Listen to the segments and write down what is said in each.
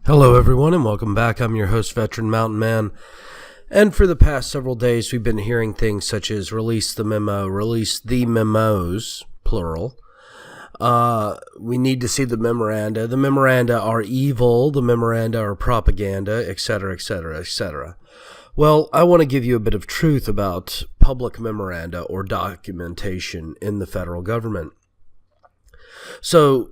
Hello, everyone, and welcome back. I'm your host, Veteran Mountain Man. And for the past several days, we've been hearing things such as release the memo, release the memos, plural. We need to see the memoranda. The memoranda are evil. The memoranda are propaganda, etc., etc., etc. Well, I want to give you a bit of truth about public memoranda or documentation in the federal government. So,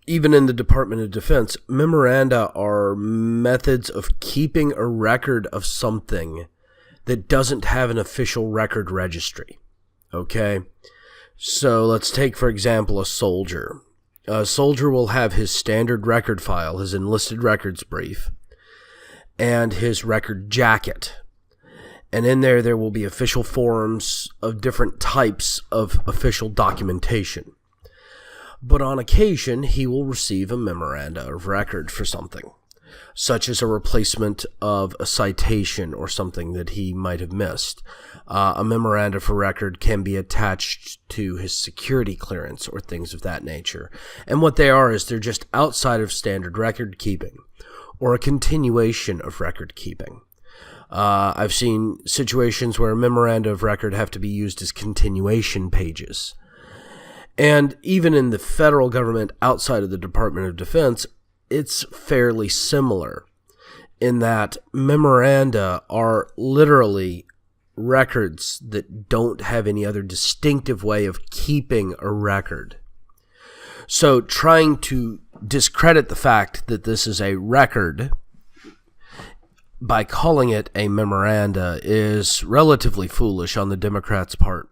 even in the Department of Defense, memoranda are methods of keeping a record of something that doesn't have an official record registry. Okay? So let's take, for example, a soldier. A soldier will have his standard record file, his enlisted records brief, and his record jacket. And in there will be official forms of different types of official documentation. But on occasion, he will receive a memoranda of record for something, such as a replacement of a citation or something that he might have missed. A memoranda for record can be attached to his security clearance or things of that nature. And what they are is they're just outside of standard record keeping or a continuation of record keeping. I've seen situations where a memoranda of record have to be used as continuation pages. And even in the federal government outside of the Department of Defense, it's fairly similar in that memoranda are literally records that don't have any other distinctive way of keeping a record. So trying to discredit the fact that this is a record by calling it a memoranda is relatively foolish on the Democrats' part.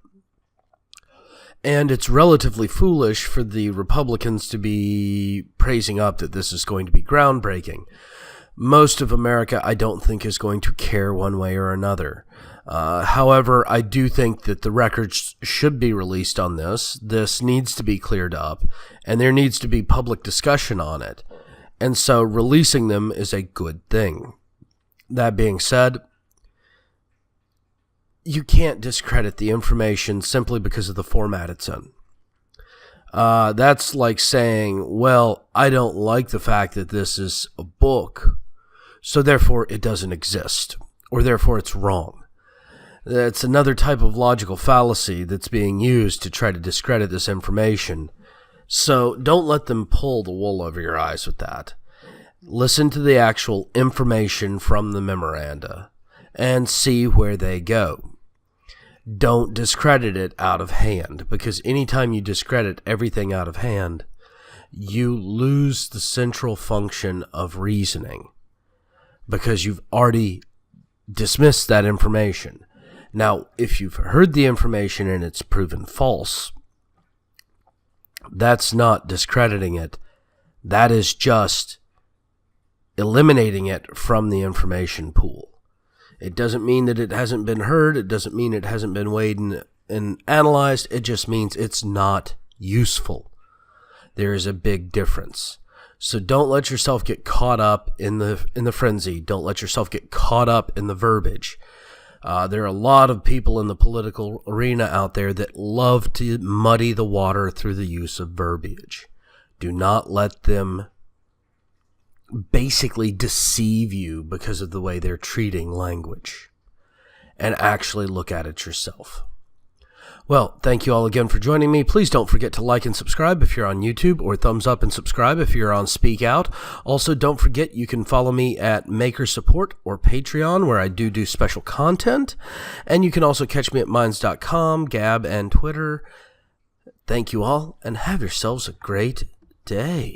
And it's relatively foolish for the Republicans to be praising up that this is going to be groundbreaking. Most of America, I don't think, is going to care one way or another. However, I do think that the records should be released on this. This needs to be cleared up, and there needs to be public discussion on it. And so releasing them is a good thing. That being said, you can't discredit the information simply because of the format it's in. That's like saying, well, I don't like the fact that this is a book, so therefore it doesn't exist, or therefore it's wrong. That's another type of logical fallacy that's being used to try to discredit this information. So don't let them pull the wool over your eyes with that. Listen to the actual information from the memoranda and see where they go. Don't discredit it out of hand, because anytime you discredit everything out of hand, you lose the central function of reasoning, because you've already dismissed that information. Now, if you've heard the information and it's proven false, that's not discrediting it. That is just eliminating it from the information pool. It doesn't mean that it hasn't been heard. It doesn't mean it hasn't been weighed and analyzed. It just means it's not useful. There is a big difference. So don't let yourself get caught up in the frenzy. Don't let yourself get caught up in the verbiage. There are a lot of people in the political arena out there that love to muddy the water through the use of verbiage. Do not let them basically deceive you because of the way they're treating language, and actually look at it yourself. Well, thank you all again for joining me. Please don't forget to like and subscribe if you're on YouTube, or thumbs up and subscribe if you're on Speak Out. Also, don't forget you can follow me at Maker Support or Patreon, where I do special content, and you can also catch me at Minds.com, Gab, and Twitter. Thank you all, and have yourselves a great day.